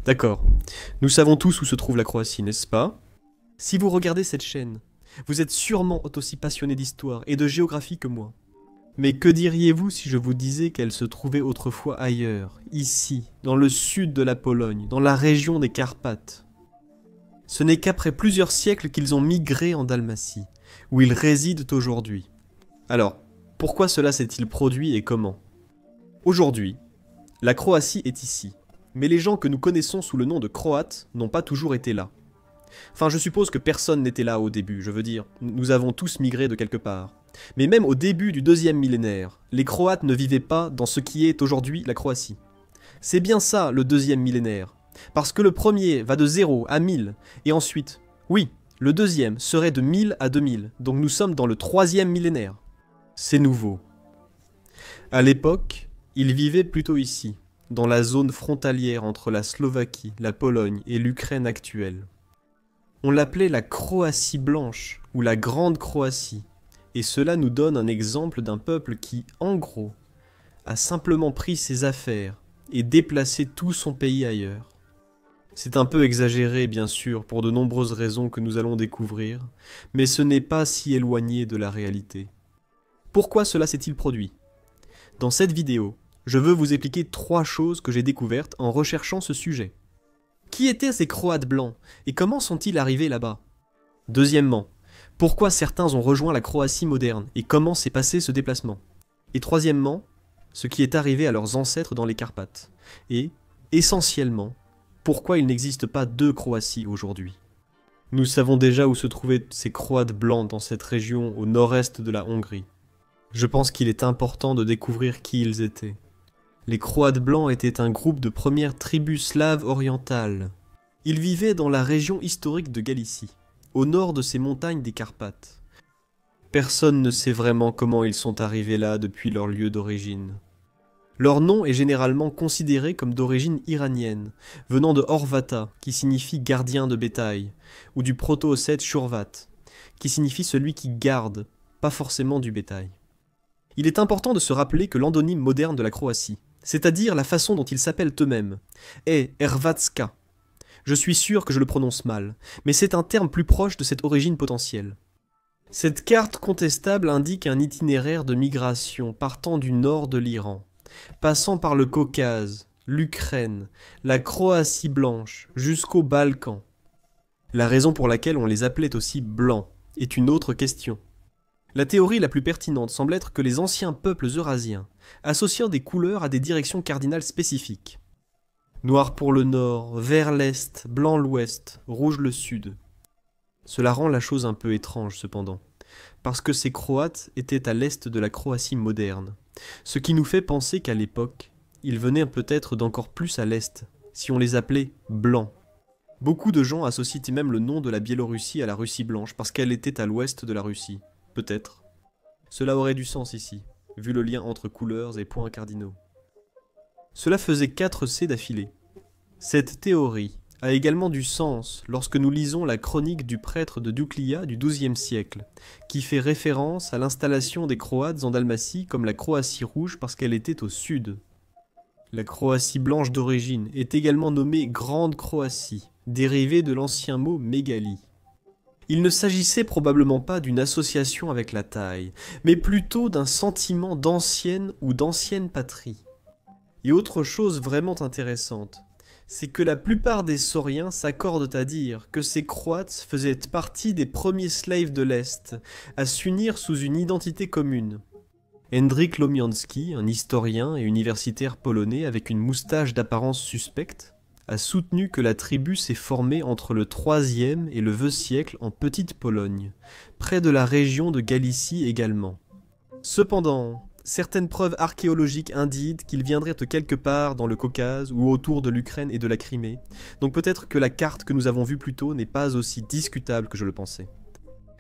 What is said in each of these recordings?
D'accord. Nous savons tous où se trouve la Croatie, n'est-ce pas? Si vous regardez cette chaîne, vous êtes sûrement aussi passionné d'histoire et de géographie que moi. Mais que diriez-vous si je vous disais qu'elle se trouvait autrefois ailleurs, ici, dans le sud de la Pologne, dans la région des Carpates? Ce n'est qu'après plusieurs siècles qu'ils ont migré en Dalmatie, où ils résident aujourd'hui. Alors, pourquoi cela s'est-il produit et comment? Aujourd'hui, la Croatie est ici, mais les gens que nous connaissons sous le nom de Croates n'ont pas toujours été là. Enfin, je suppose que personne n'était là au début, je veux dire, nous avons tous migré de quelque part. Mais même au début du 2e millénaire, les Croates ne vivaient pas dans ce qui est aujourd'hui la Croatie. C'est bien ça le 2e millénaire, parce que le premier va de 0 à 1000, et ensuite, oui, le deuxième serait de 1000 à 2000, donc nous sommes dans le 3e millénaire. C'est nouveau. À l'époque, ils vivaient plutôt ici, dans la zone frontalière entre la Slovaquie, la Pologne et l'Ukraine actuelle. On l'appelait la Croatie blanche, ou la Grande Croatie, et cela nous donne un exemple d'un peuple qui, en gros, a simplement pris ses affaires et déplacé tout son pays ailleurs. C'est un peu exagéré, bien sûr, pour de nombreuses raisons que nous allons découvrir, mais ce n'est pas si éloigné de la réalité. Pourquoi cela s'est-il produit? Dans cette vidéo, je veux vous expliquer 3 choses que j'ai découvertes en recherchant ce sujet. Qui étaient ces Croates blancs et comment sont-ils arrivés là-bas? Deuxièmement, pourquoi certains ont rejoint la Croatie moderne et comment s'est passé ce déplacement? Et troisièmement, ce qui est arrivé à leurs ancêtres dans les Carpates. Et, essentiellement, pourquoi il n'existe pas 2 Croaties aujourd'hui. Nous savons déjà où se trouvaient ces Croates blancs dans cette région au nord-est de la Hongrie. Je pense qu'il est important de découvrir qui ils étaient. Les Croates blancs étaient un groupe de premières tribus slaves orientales. Ils vivaient dans la région historique de Galicie, au nord de ces montagnes des Carpates. Personne ne sait vraiment comment ils sont arrivés là depuis leur lieu d'origine. Leur nom est généralement considéré comme d'origine iranienne, venant de Horvata, qui signifie gardien de bétail, ou du proto-ossète Shurvat, qui signifie celui qui garde, pas forcément du bétail. Il est important de se rappeler que l'endonyme moderne de la Croatie, c'est-à-dire la façon dont ils s'appellent eux-mêmes, est Hrvatska. Je suis sûr que je le prononce mal, mais c'est un terme plus proche de cette origine potentielle. Cette carte contestable indique un itinéraire de migration partant du nord de l'Iran, passant par le Caucase, l'Ukraine, la Croatie blanche, jusqu'aux Balkans. La raison pour laquelle on les appelait aussi blancs est une autre question. La théorie la plus pertinente semble être que les anciens peuples eurasiens, associant des couleurs à des directions cardinales spécifiques. Noir pour le nord, vert l'est, blanc l'ouest, rouge le sud. Cela rend la chose un peu étrange cependant, parce que ces Croates étaient à l'est de la Croatie moderne, ce qui nous fait penser qu'à l'époque, ils venaient peut-être d'encore plus à l'est, si on les appelait blancs. Beaucoup de gens associent même le nom de la Biélorussie à la Russie blanche parce qu'elle était à l'ouest de la Russie. Peut-être. Cela aurait du sens ici, vu le lien entre couleurs et points cardinaux. Cela faisait 4 C d'affilée. Cette théorie a également du sens lorsque nous lisons la chronique du prêtre de Douclia du XIIe siècle, qui fait référence à l'installation des Croates en Dalmatie comme la Croatie rouge parce qu'elle était au sud. La Croatie blanche d'origine est également nommée Grande Croatie, dérivée de l'ancien mot mégalie. Il ne s'agissait probablement pas d'une association avec la taille, mais plutôt d'un sentiment d'ancienne ou d'ancienne patrie. Et autre chose vraiment intéressante, c'est que la plupart des sauriens s'accordent à dire que ces Croates faisaient partie des premiers slaves de l'Est à s'unir sous une identité commune. Hendrik Lomianski, un historien et universitaire polonais avec une moustache d'apparence suspecte, a soutenu que la tribu s'est formée entre le IIIe et le VIe siècle en Petite Pologne, près de la région de Galicie également. Cependant, certaines preuves archéologiques indiquent qu'ils viendraient de quelque part dans le Caucase ou autour de l'Ukraine et de la Crimée, donc peut-être que la carte que nous avons vue plus tôt n'est pas aussi discutable que je le pensais.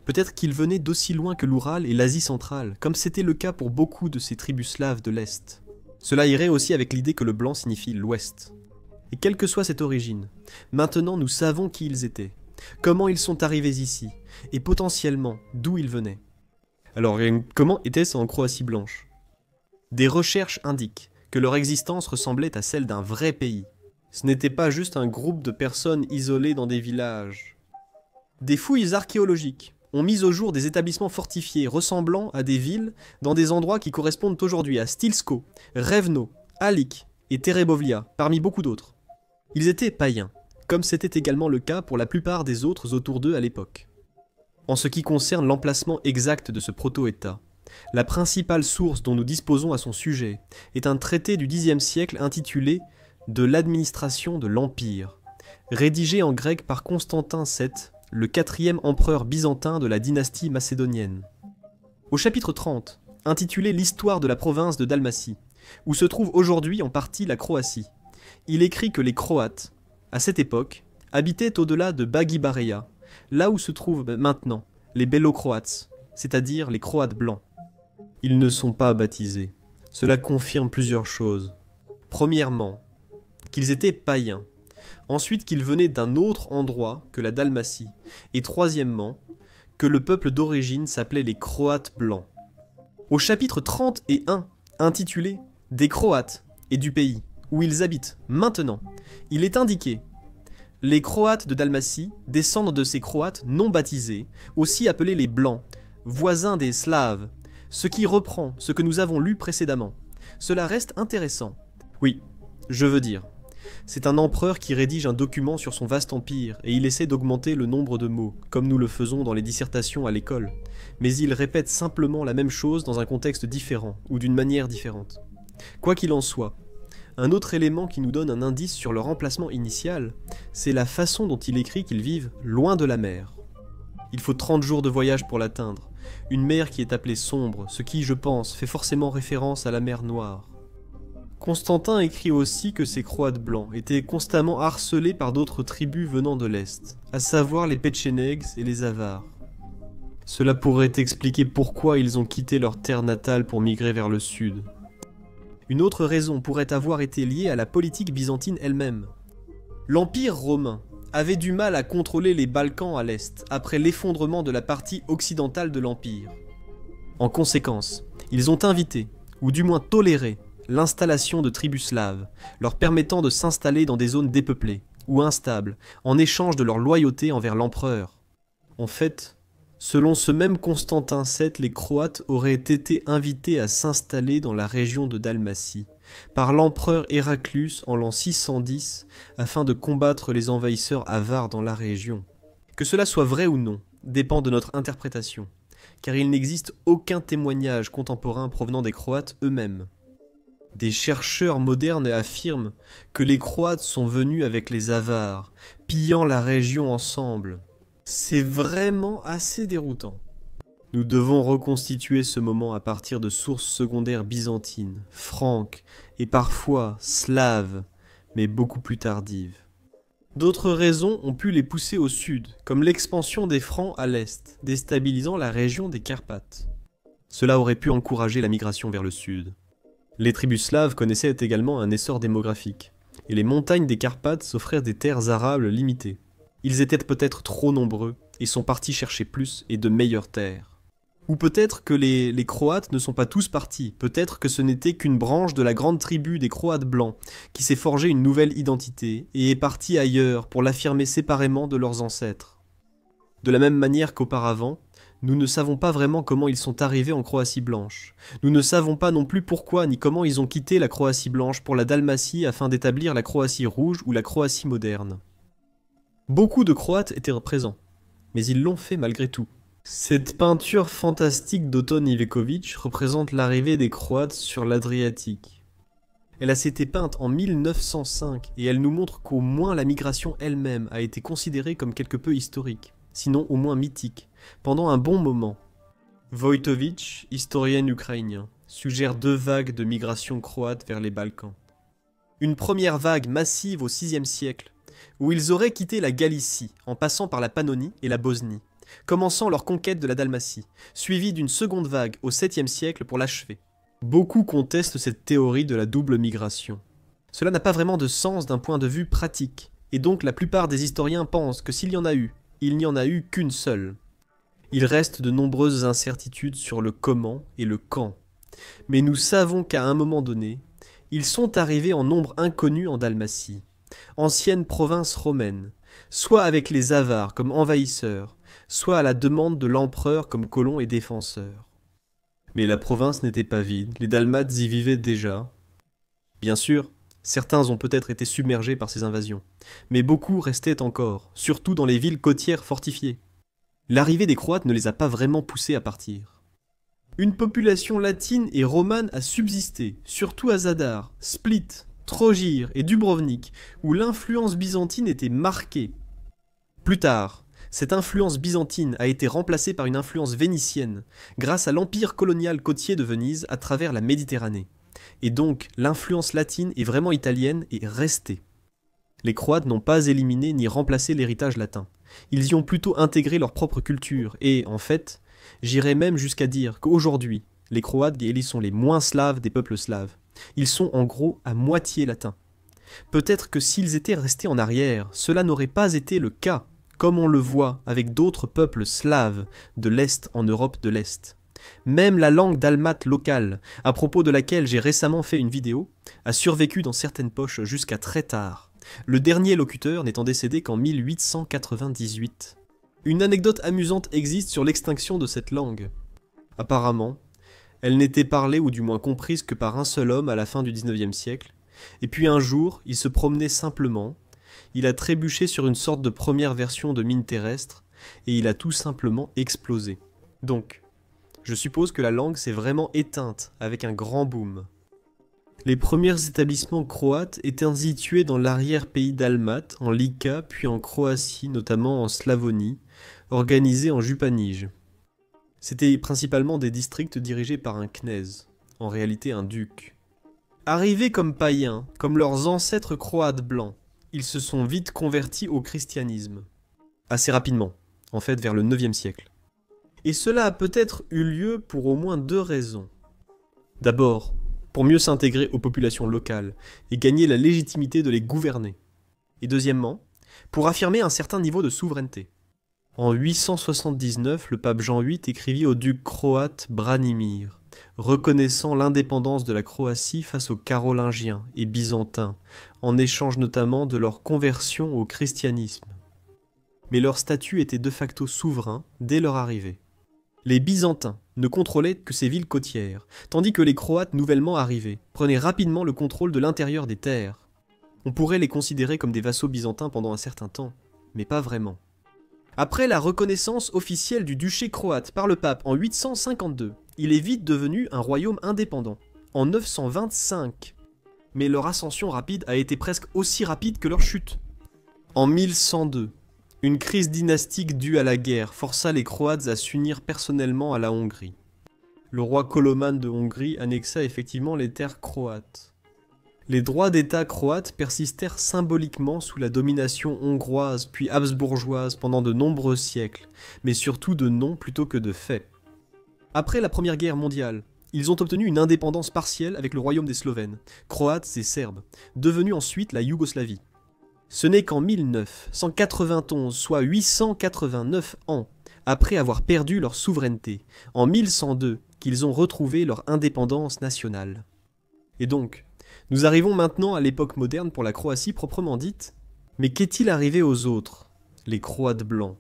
Peut-être qu'ils venaient d'aussi loin que l'Oural et l'Asie centrale, comme c'était le cas pour beaucoup de ces tribus slaves de l'Est. Cela irait aussi avec l'idée que le blanc signifie l'Ouest. Et quelle que soit cette origine, maintenant nous savons qui ils étaient, comment ils sont arrivés ici, et potentiellement d'où ils venaient. Alors, comment était-ce en Croatie blanche? Des recherches indiquent que leur existence ressemblait à celle d'un vrai pays. Ce n'était pas juste un groupe de personnes isolées dans des villages. Des fouilles archéologiques ont mis au jour des établissements fortifiés ressemblant à des villes dans des endroits qui correspondent aujourd'hui à Stilsko, Revno, Alik et Terebovlia, parmi beaucoup d'autres. Ils étaient païens, comme c'était également le cas pour la plupart des autres autour d'eux à l'époque. En ce qui concerne l'emplacement exact de ce proto-État, la principale source dont nous disposons à son sujet est un traité du Xe siècle intitulé « De l'administration de l'Empire », rédigé en grec par Constantin VII, le quatrième empereur byzantin de la dynastie macédonienne. Au chapitre 30, intitulé « L'histoire de la province de Dalmatie », où se trouve aujourd'hui en partie la Croatie, il écrit que les Croates, à cette époque, habitaient au-delà de Baghi-Bareia, là où se trouvent maintenant les Bello-Croates, c'est-à-dire les Croates blancs. Ils ne sont pas baptisés. Cela confirme plusieurs choses. Premièrement, qu'ils étaient païens. Ensuite, qu'ils venaient d'un autre endroit que la Dalmatie. Et troisièmement, que le peuple d'origine s'appelait les Croates blancs. Au chapitre 31, intitulé « Des Croates et du pays », où ils habitent maintenant, il est indiqué « Les Croates de Dalmatie descendent de ces Croates non baptisés, aussi appelés les Blancs, voisins des Slaves, ce qui reprend ce que nous avons lu précédemment. Cela reste intéressant. Oui, je veux dire, c'est un empereur qui rédige un document sur son vaste empire et il essaie d'augmenter le nombre de mots, comme nous le faisons dans les dissertations à l'école. Mais il répète simplement la même chose dans un contexte différent, ou d'une manière différente. Quoi qu'il en soit, un autre élément qui nous donne un indice sur leur emplacement initial, c'est la façon dont il écrit qu'ils vivent loin de la mer. Il faut 30 jours de voyage pour l'atteindre, une mer qui est appelée sombre, ce qui, je pense, fait forcément référence à la mer Noire. Constantin écrit aussi que ces Croates blancs étaient constamment harcelés par d'autres tribus venant de l'Est, à savoir les Petchenegs et les Avars. Cela pourrait expliquer pourquoi ils ont quitté leur terre natale pour migrer vers le sud. Une autre raison pourrait avoir été liée à la politique byzantine elle-même. L'Empire romain avait du mal à contrôler les Balkans à l'est, après l'effondrement de la partie occidentale de l'Empire. En conséquence, ils ont invité, ou du moins toléré, l'installation de tribus slaves, leur permettant de s'installer dans des zones dépeuplées, ou instables, en échange de leur loyauté envers l'empereur. En fait, selon ce même Constantin VII, les Croates auraient été invités à s'installer dans la région de Dalmatie, par l'empereur Héraclius en l'an 610, afin de combattre les envahisseurs avares dans la région. Que cela soit vrai ou non, dépend de notre interprétation, car il n'existe aucun témoignage contemporain provenant des Croates eux-mêmes. Des chercheurs modernes affirment que les Croates sont venus avec les Avars, pillant la région ensemble. C'est vraiment assez déroutant. Nous devons reconstituer ce moment à partir de sources secondaires byzantines, franques et parfois slaves, mais beaucoup plus tardives. D'autres raisons ont pu les pousser au sud, comme l'expansion des Francs à l'est, déstabilisant la région des Carpates. Cela aurait pu encourager la migration vers le sud. Les tribus slaves connaissaient également un essor démographique, et les montagnes des Carpates s'offrirent des terres arables limitées. Ils étaient peut-être trop nombreux, et sont partis chercher plus et de meilleures terres. Ou peut-être que les Croates ne sont pas tous partis, peut-être que ce n'était qu'une branche de la grande tribu des Croates blancs, qui s'est forgé une nouvelle identité, et est partie ailleurs pour l'affirmer séparément de leurs ancêtres. De la même manière qu'auparavant, nous ne savons pas vraiment comment ils sont arrivés en Croatie blanche. Nous ne savons pas non plus pourquoi ni comment ils ont quitté la Croatie blanche pour la Dalmatie afin d'établir la Croatie rouge ou la Croatie moderne. Beaucoup de Croates étaient présents, mais ils l'ont fait malgré tout. Cette peinture fantastique d'Oton Iveković représente l'arrivée des Croates sur l'Adriatique. Elle a été peinte en 1905 et elle nous montre qu'au moins la migration elle-même a été considérée comme quelque peu historique, sinon au moins mythique, pendant un bon moment. Wojtowicz, historien ukrainien, suggère 2 vagues de migration croate vers les Balkans. Une première vague massive au VIe siècle, où ils auraient quitté la Galicie en passant par la Pannonie et la Bosnie, commençant leur conquête de la Dalmatie, suivie d'une seconde vague au 7e siècle pour l'achever. Beaucoup contestent cette théorie de la double migration. Cela n'a pas vraiment de sens d'un point de vue pratique, et donc la plupart des historiens pensent que s'il y en a eu, il n'y en a eu qu'une seule. Il reste de nombreuses incertitudes sur le comment et le quand, mais nous savons qu'à un moment donné, ils sont arrivés en nombre inconnu en Dalmatie, ancienne province romaine, soit avec les Avars comme envahisseurs, soit à la demande de l'empereur comme colons et défenseurs. Mais la province n'était pas vide, les Dalmates y vivaient déjà. Bien sûr, certains ont peut-être été submergés par ces invasions, mais beaucoup restaient encore, surtout dans les villes côtières fortifiées. L'arrivée des Croates ne les a pas vraiment poussés à partir. Une population latine et romane a subsisté, surtout à Zadar, Split, Trogir et Dubrovnik, où l'influence byzantine était marquée. Plus tard, cette influence byzantine a été remplacée par une influence vénitienne, grâce à l'empire colonial côtier de Venise à travers la Méditerranée. Et donc, l'influence latine est vraiment italienne et restée. Les Croates n'ont pas éliminé ni remplacé l'héritage latin. Ils y ont plutôt intégré leur propre culture et, en fait, j'irais même jusqu'à dire qu'aujourd'hui, les Croates sont les moins slaves des peuples slaves. Ils sont en gros à moitié latins. Peut-être que s'ils étaient restés en arrière, cela n'aurait pas été le cas, comme on le voit avec d'autres peuples slaves de l'Est en Europe de l'Est. Même la langue dalmate locale, à propos de laquelle j'ai récemment fait une vidéo, a survécu dans certaines poches jusqu'à très tard, le dernier locuteur n'étant décédé qu'en 1898. Une anecdote amusante existe sur l'extinction de cette langue. Apparemment, elle n'était parlée ou du moins comprise que par un seul homme à la fin du XIXe siècle, et puis un jour, il se promenait simplement, il a trébuché sur une sorte de première version de mine terrestre, et il a tout simplement explosé. Donc, je suppose que la langue s'est vraiment éteinte avec un grand boom. Les premiers établissements croates étaient situés dans l'arrière-pays dalmate, en Lika, puis en Croatie, notamment en Slavonie, organisés en Jupanije. C'étaient principalement des districts dirigés par un knez, en réalité un duc. Arrivés comme païens, comme leurs ancêtres croates blancs, ils se sont vite convertis au christianisme. Assez rapidement, en fait vers le IXe siècle. Et cela a peut-être eu lieu pour au moins deux raisons. D'abord, pour mieux s'intégrer aux populations locales et gagner la légitimité de les gouverner. Et deuxièmement, pour affirmer un certain niveau de souveraineté. En 879, le pape Jean VIII écrivit au duc croate Branimir, reconnaissant l'indépendance de la Croatie face aux Carolingiens et Byzantins, en échange notamment de leur conversion au christianisme. Mais leur statut était de facto souverain dès leur arrivée. Les Byzantins ne contrôlaient que ces villes côtières, tandis que les Croates nouvellement arrivés prenaient rapidement le contrôle de l'intérieur des terres. On pourrait les considérer comme des vassaux byzantins pendant un certain temps, mais pas vraiment. Après la reconnaissance officielle du duché croate par le pape en 852, il est vite devenu un royaume indépendant, en 925. Mais leur ascension rapide a été presque aussi rapide que leur chute. En 1102, une crise dynastique due à la guerre força les Croates à s'unir personnellement à la Hongrie. Le roi Koloman de Hongrie annexa effectivement les terres croates. Les droits d'État croates persistèrent symboliquement sous la domination hongroise puis habsbourgeoise pendant de nombreux siècles, mais surtout de noms plutôt que de faits. Après la Première Guerre mondiale, ils ont obtenu une indépendance partielle avec le royaume des Slovènes, croates et serbes, devenu ensuite la Yougoslavie. Ce n'est qu'en 1991, soit 889 ans, après avoir perdu leur souveraineté, en 1102, qu'ils ont retrouvé leur indépendance nationale. Et donc, nous arrivons maintenant à l'époque moderne pour la Croatie proprement dite. Mais qu'est-il arrivé aux autres, les Croates blancs,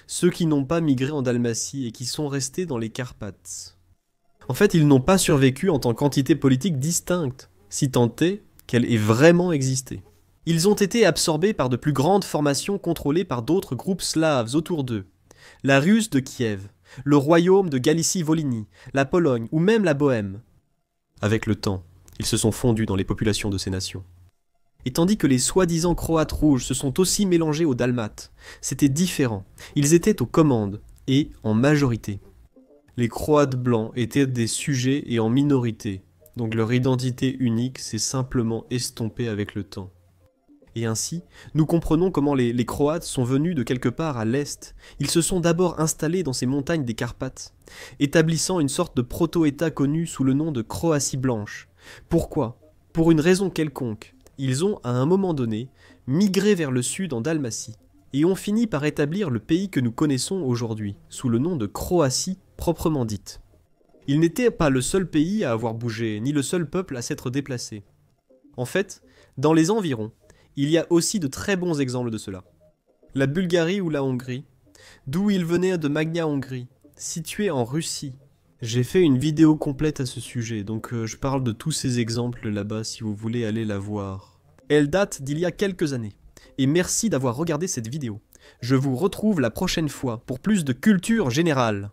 ceux qui n'ont pas migré en Dalmatie et qui sont restés dans les Carpates? En fait, ils n'ont pas survécu en tant qu'entité politique distincte, si tant est qu'elle ait vraiment existé. Ils ont été absorbés par de plus grandes formations contrôlées par d'autres groupes slaves autour d'eux. La Rus de Kiev, le royaume de Galicie-Volhynie, la Pologne ou même la Bohême. Avec le temps, ils se sont fondus dans les populations de ces nations. Et tandis que les soi-disant Croates rouges se sont aussi mélangés aux Dalmates, c'était différent. Ils étaient aux commandes, et en majorité. Les Croates blancs étaient des sujets et en minorité, donc leur identité unique s'est simplement estompée avec le temps. Et ainsi, nous comprenons comment les Croates sont venus de quelque part à l'est. Ils se sont d'abord installés dans ces montagnes des Carpates, établissant une sorte de proto-État connu sous le nom de Croatie blanche. Pourquoi ? Pour une raison quelconque, ils ont, à un moment donné, migré vers le sud en Dalmatie, et ont fini par établir le pays que nous connaissons aujourd'hui, sous le nom de Croatie proprement dite. Ils n'étaient pas le seul pays à avoir bougé, ni le seul peuple à s'être déplacé. En fait, dans les environs, Il y a aussi de très bons exemples de cela. La Bulgarie ou la Hongrie, d'où il venait de Magna Hongrie, située en Russie. J'ai fait une vidéo complète à ce sujet, donc je parle de tous ces exemples là-bas si vous voulez aller la voir. Elle date d'il y a quelques années. Et merci d'avoir regardé cette vidéo. Je vous retrouve la prochaine fois pour plus de culture générale.